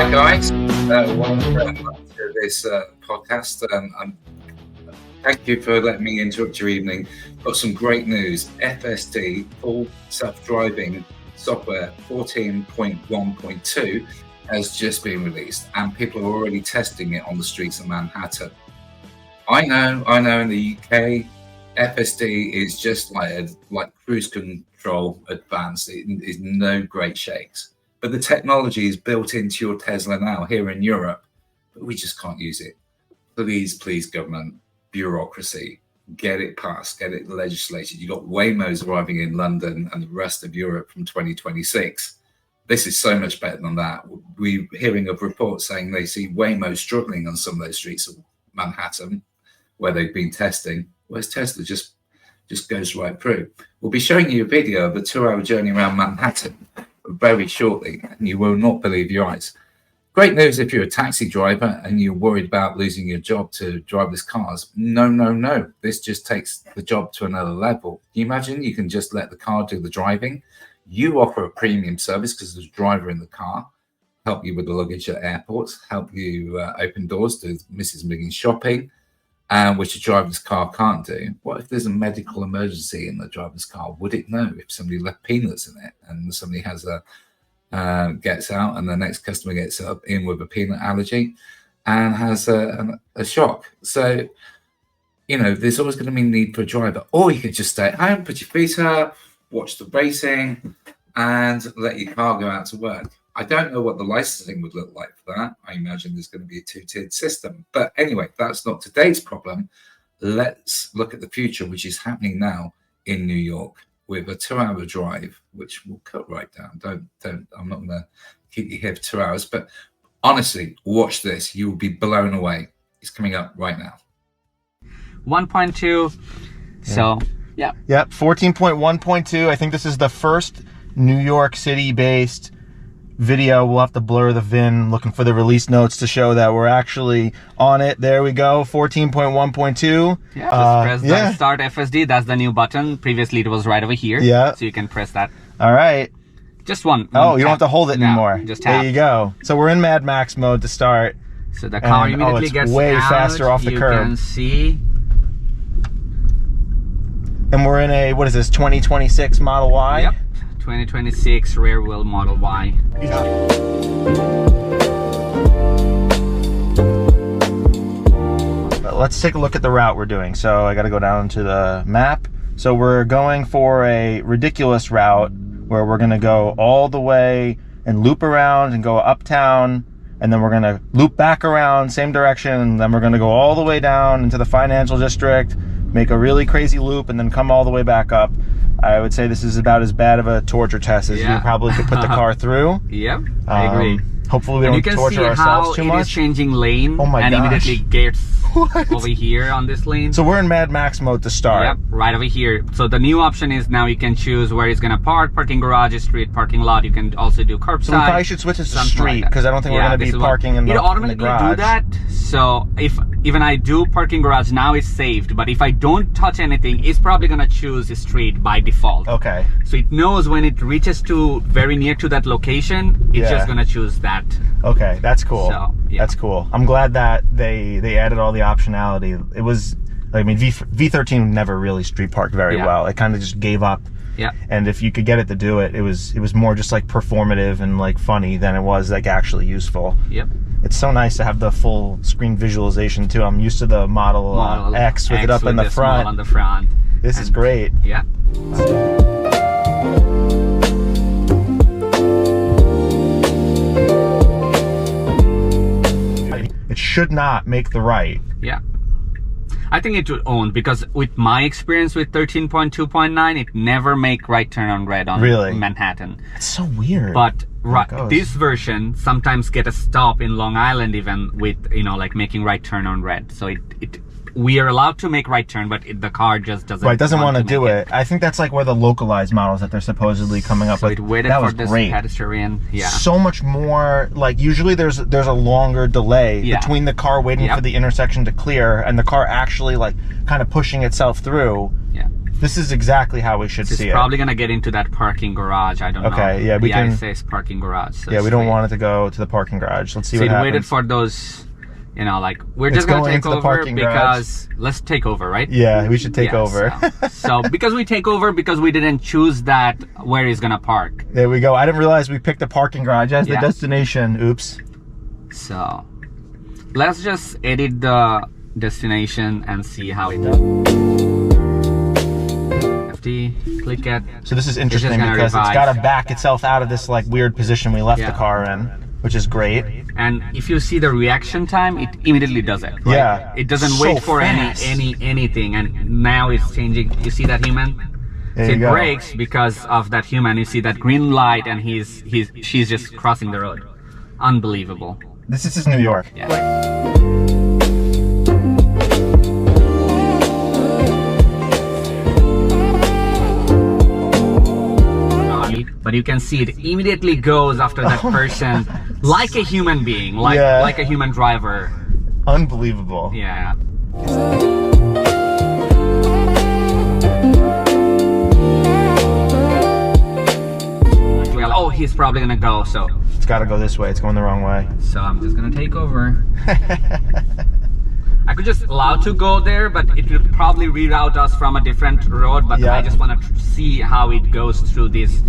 Hi guys, welcome to this podcast. Thank you for letting me interrupt your evening. Got some great news. FSD, full self-driving software 14.1.2 has just been released and people are already testing it on the streets of Manhattan. I know in the UK, FSD is just like cruise control advanced. It is no great shakes. But the technology is built into your Tesla now here in Europe, but we just can't use it. Please, government, bureaucracy, get it passed, get it legislated. You've got Waymos arriving in London and the rest of Europe from 2026. This is so much better than that. We're hearing of reports saying they see Waymo struggling on some of those streets of Manhattan where they've been testing, whereas Tesla just goes right through. We'll be showing you a video of a 2-hour journey around Manhattan very shortly, and you will not believe your eyes. Great news if you're a taxi driver and you're worried about losing your job to driverless cars. No. This just takes the job to another level. Can you imagine you can just let the car do the driving? You offer a premium service because there's a driver in the car, help you with the luggage at airports, help you open doors to Mrs. Miggin's shopping, which a driverless car can't do. What if there's a medical emergency in the driver's car? Would it know if somebody left peanuts in it and somebody has gets out and the next customer gets in with a peanut allergy and has a shock? So, there's always going to be a need for a driver. Or you could just stay at home, put your feet up, watch the racing, and let your car go out to work. I don't know what the licensing would look like for that. I imagine there's going to be a two-tiered system. But anyway, that's not today's problem. Let's look at the future, which is happening now in New York with a 2-hour drive, which we'll cut right down. I'm not going to keep you here for 2 hours. But honestly, watch this. You will be blown away. It's coming up right now. 1.2. So, yeah. Yep, 14.1.2. I think this is the first New York City-based video. We'll have to blur the VIN, looking for the release notes to show that we're actually on it. There we go, 14.1.2. Yeah, just press that start FSD. That's the new button. Previously, it was right over here. Yeah. So you can press that. All right. Just one. Oh, you don't have to hold it anymore. Just tap. There you go. So we're in Mad Max mode to start. So the car immediately gets way out. faster off the curb. You can see. And we're in a, what is this, 2026 Model Y? Yep. 2026 rear wheel Model Y. Let's take a look at the route we're doing. So I got to go down to the map. So we're going for a ridiculous route where we're going to go all the way and loop around and go uptown, and then we're going to loop back around same direction, and then we're going to go all the way down into the financial district, make a really crazy loop, and then come all the way back up. I would say this is about as bad of a torture test as you probably could put the car through. Yep, I agree. Hopefully we don't torture ourselves too much. You can see how it is changing lane and immediately gets over here on this lane. So we're in Mad Max mode to start. Yep, right over here. So the new option is now you can choose where it's going to park, parking garage, street, parking lot. You can also do curbside. So we probably should switch it to street because I don't think we're going to be parking in the garage. It automatically do that. So if even I do parking garage, now it's saved. But if I don't touch anything, it's probably going to choose the street by default. Okay. So it knows when it reaches to very near to that location, it's just going to choose that. Okay, that's cool. So, that's cool. I'm glad that they added all the optionality. It was, I mean, V13 never really street parked very well. It kind of just gave up. Yeah. And if you could get it to do it, it was more just like performative and like funny than it was like actually useful. Yep. It's so nice to have the full screen visualization too. I'm used to the Model X with it up in the front. On the front. This is great. Yeah. It should not make the right. Yeah. I think it would own because with my experience with 13.2.9, it never make right turn on red on Manhattan. It's so weird. But this version sometimes get a stop in Long Island even with, like making right turn on red. So we are allowed to make right turn, but the car just doesn't. Right, doesn't want to do it. I think that's like where the localized models that they're supposedly coming up with. So it waited for this pedestrian. Yeah. So much more. Like usually there's a longer delay between the car waiting for the intersection to clear and the car actually like kind of pushing itself through. Yeah. This is exactly how we should see it. It's probably gonna get into that parking garage. I don't know. Okay, yeah, we can. It says parking garage. So yeah, we don't want it to go to the parking garage. Let's see what happens. So it waited for those, you know, like we're just gonna take over because let's take over, right? Yeah, we should take over. So because we take over because we didn't choose that where he's gonna park. There we go. I didn't realize we picked a parking garage as the destination. Oops. So let's just edit the destination and see how it does. Click it. So this is interesting because it's got to back itself out of this like weird position we left the car in, which is great. And if you see the reaction time, it immediately does it. Right? Yeah. It doesn't wait for anything. And now it's changing. You see that human? So it brakes because of that human. You see that green light, and she's just crossing the road. Unbelievable. This is New York. Yeah. But you can see it immediately goes after that person, like a human being, like a human driver. Unbelievable. Yeah. Well, oh, he's probably gonna go, so. It's gotta go this way, it's going the wrong way. So I'm just gonna take over. I could just allow to go there, but it would probably reroute us from a different road, but I just wanna see how it goes through this.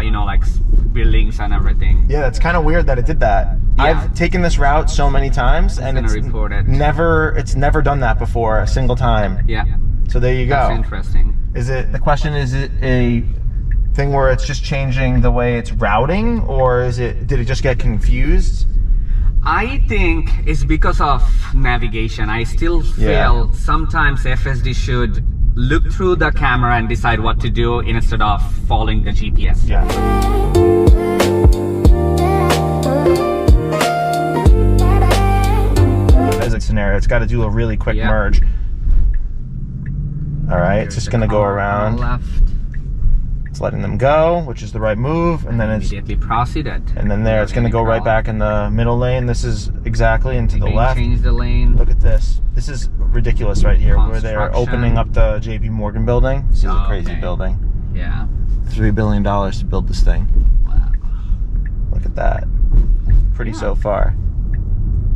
You know, like buildings and everything. Yeah, it's kind of weird that it did that. Yeah. I've taken this route so many times, and it's never done that before a single time. Yeah. So there you go. That's interesting. Is it a thing where it's just changing the way it's routing, or did it just get confused? I think it's because of navigation. I still feel sometimes FSD should look through the camera and decide what to do instead of following the GPS. Yeah. Physics scenario, it's got to do a really quick merge. All right, it's just going to go around. Left. It's letting them go, which is the right move, and then it's immediately proceeded. And then it's going to go right back in the middle lane. This is exactly into the left. Change the lane. Look at this. This is ridiculous right here, where they're opening up the JP Morgan building. This is a crazy building. Yeah. $3 billion to build this thing. Wow. Look at that. Pretty so far.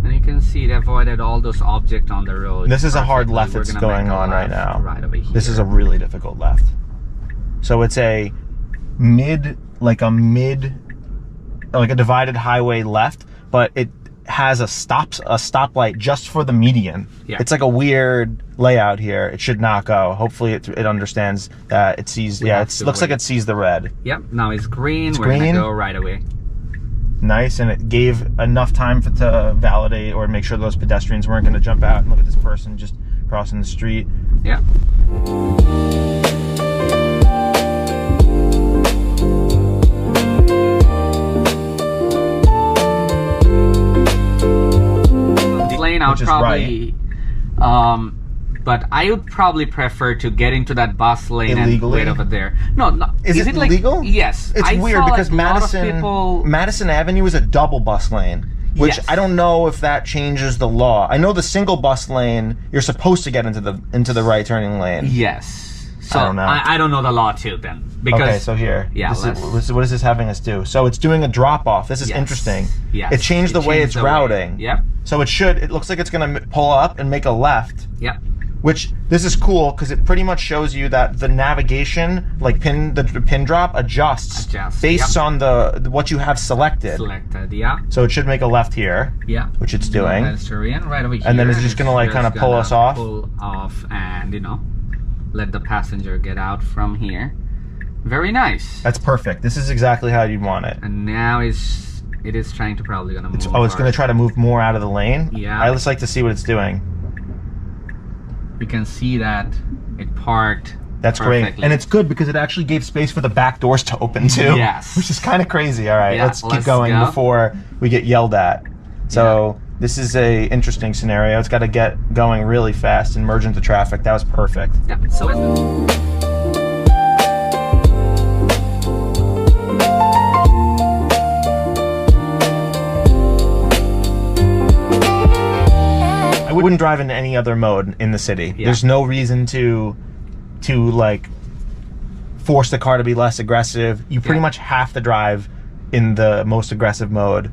And you can see it avoided all those objects on the road. This is a hard left that's going on right now. Right over here. This is a really difficult left. So it's a like a divided highway left, but it has a stoplight just for the median. Yeah. It's like a weird layout here. It should not go. Hopefully it understands that it sees, it looks like it sees the red. Yep, now it's green. We're gonna go right away. Nice, and it gave enough time to validate or make sure those pedestrians weren't gonna jump out and look at this person just crossing the street. Yeah. I would probably, but I would probably prefer to get into that bus lane and wait over there. No, is it legal? Like, yes. It's weird because Madison Avenue is a double bus lane, which I don't know if that changes the law. I know the single bus lane, you're supposed to get into the right turning lane. Yes. So I don't know. I don't know the law too then. Because, okay, so here. Yeah. What is this having us do? So it's doing a drop off. This is interesting. Yes. It changed the way it's routing. Yep. So it looks like it's going to pull up and make a left. Yep. Which, this is cool because it pretty much shows you that the navigation, like the pin drop, adjusts based on what you have selected. Yeah. So it should make a left here. Yeah. Which it's doing. Right over here. And then it's just going to like kind of pull us off. Pull off and, let the passenger get out from here. Very nice. That's perfect. This is exactly how you'd want it. And now it is trying to probably gonna move. It's going to try to move more out of the lane. Yeah. I just like to see what it's doing. You can see that it parked. That's perfectly. Great, and it's good because it actually gave space for the back doors to open too. Yes. Which is kind of crazy. All right, let's keep going before we get yelled at. So this is a interesting scenario. It's got to get going really fast and merge into traffic. That was perfect. Yeah. So I wouldn't drive in any other mode in the city. Yeah. There's no reason to to like force the car to be less aggressive. You pretty much have to drive in the most aggressive mode.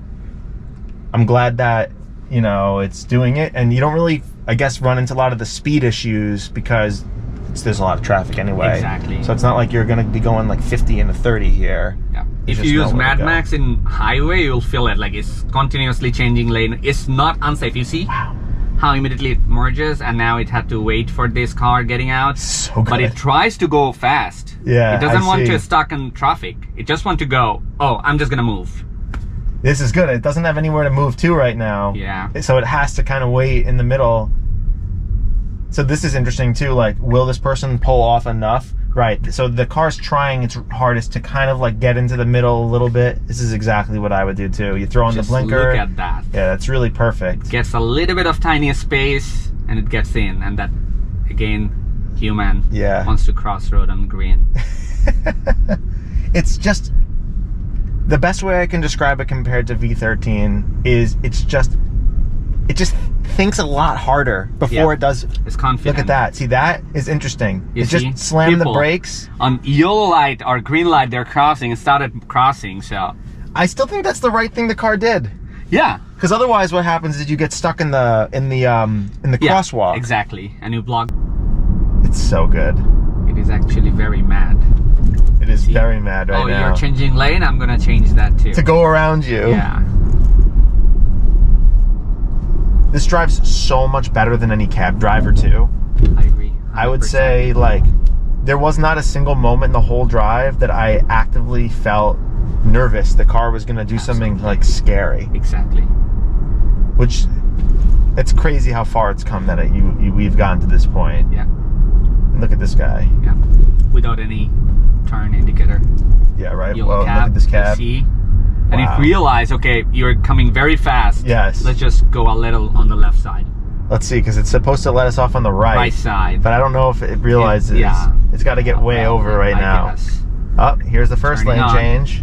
I'm glad that, you know, it's doing it, and you don't really, I guess, run into a lot of the speed issues because there's a lot of traffic anyway. Exactly. So it's not like you're going to be going like 50 and a 30 here. Yeah. If you use Mad Max in highway, you'll feel it, like it's continuously changing lane. It's not unsafe. You see how immediately it merges, and now it had to wait for this car getting out. So good. But it tries to go fast. Yeah, it doesn't want to stuck in traffic. It just wants to go, oh, I'm just gonna move. This is good. It doesn't have anywhere to move to right now. Yeah. So it has to kind of wait in the middle. So this is interesting too, like, will this person pull off enough? Right, so the car's trying its hardest to kind of like get into the middle a little bit. This is exactly what I would do too. You throw on the blinker. Look at that. Yeah, that's really perfect. Gets a little bit of tiny space and it gets in, and that, again, human wants to cross road on green. It's just, the best way I can describe it compared to V13 is it just thinks a lot harder before it does. It's confident. Look at that. See, that is interesting. You it just slammed the brakes. On yellow light or green light, they're crossing and started crossing, so. I still think that's the right thing the car did. Yeah. Because otherwise what happens is you get stuck in the crosswalk. Exactly. And you block. It's so good. It is actually very mad. It is very mad right now. Oh, you're changing lane? I'm gonna change that too. To go around you. Yeah. This drives so much better than any cab driver too. I agree. 100%. I would say, like, there was not a single moment in the whole drive that I actively felt nervous the car was gonna do something like scary. Exactly. Which, it's crazy how far it's come that we've gotten to this point. Yeah. And look at this guy. Yeah. Without any turn indicator. Yeah, right. Yellow well, cab, look at this cab. You see? And it realized, okay, you're coming very fast. Yes. Let's just go a little on the left side. Let's see, because it's supposed to let us off on the right. Right side. But I don't know if it realizes. It's got to get way over right now. Guess. Oh, here's the first lane change.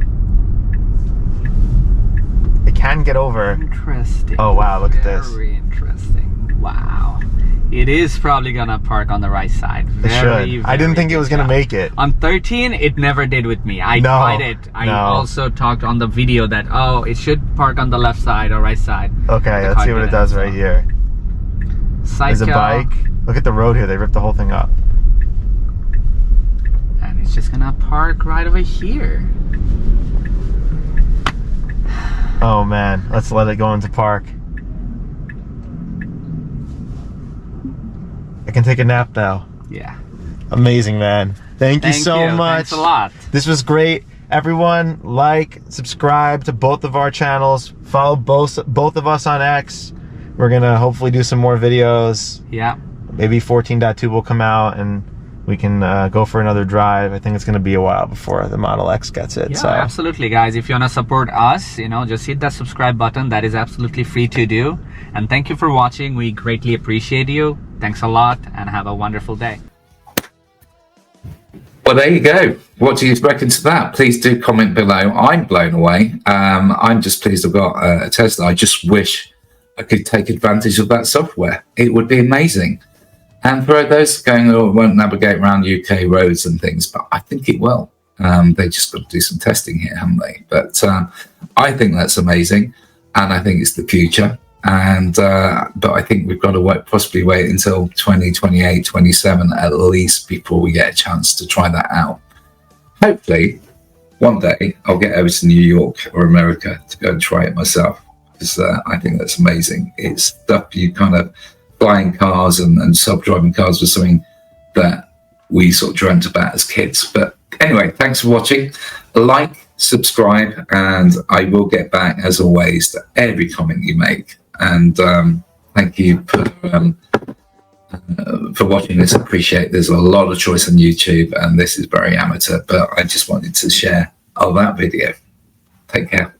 It can get over. Interesting. Oh, wow, look at this. Very interesting. Wow. It is probably gonna park on the right side. Very, I didn't think it was gonna make it. On 13, it never did with me. I tried it. I also talked on the video that, oh, it should park on the left side or right side. Okay, let's see what it does right here. There's a bike. Look at the road here. They ripped the whole thing up. And it's just gonna park right over here. Oh man, let's let it go into park. I can take a nap now. Yeah. Amazing, man. Thank you so much. Thanks a lot. This was great. Everyone, like, subscribe to both of our channels. Follow both of us on X. We're gonna hopefully do some more videos. Yeah. Maybe 14.2 will come out and we can go for another drive. I think it's gonna be a while before the Model X gets it. Yeah, so. Absolutely, guys. If you wanna support us, you know, just hit that subscribe button. That is absolutely free to do. And thank you for watching. We greatly appreciate you. Thanks a lot and have a wonderful day. Well, there you go. What do you reckon to that? Please do comment below. I'm blown away. I'm just pleased I've got a Tesla. I just wish I could take advantage of that software. It would be amazing. And for those going, oh, it won't navigate around UK roads and things, but I think it will. They just got to do some testing here, haven't they? But I think that's amazing. And I think it's the future. And but I think we've got to possibly wait until 2028, 27 at least before we get a chance to try that out. Hopefully, one day I'll get over to New York or America to go and try it myself, because I think that's amazing. It's stuff you kind of, flying cars and self-driving cars was something that we sort of dreamt about as kids. But anyway, thanks for watching. Like, subscribe, and I will get back as always to every comment you make. And thank you for watching this. I appreciate there's a lot of choice on YouTube and this is very amateur, but I just wanted to share that video. Take care.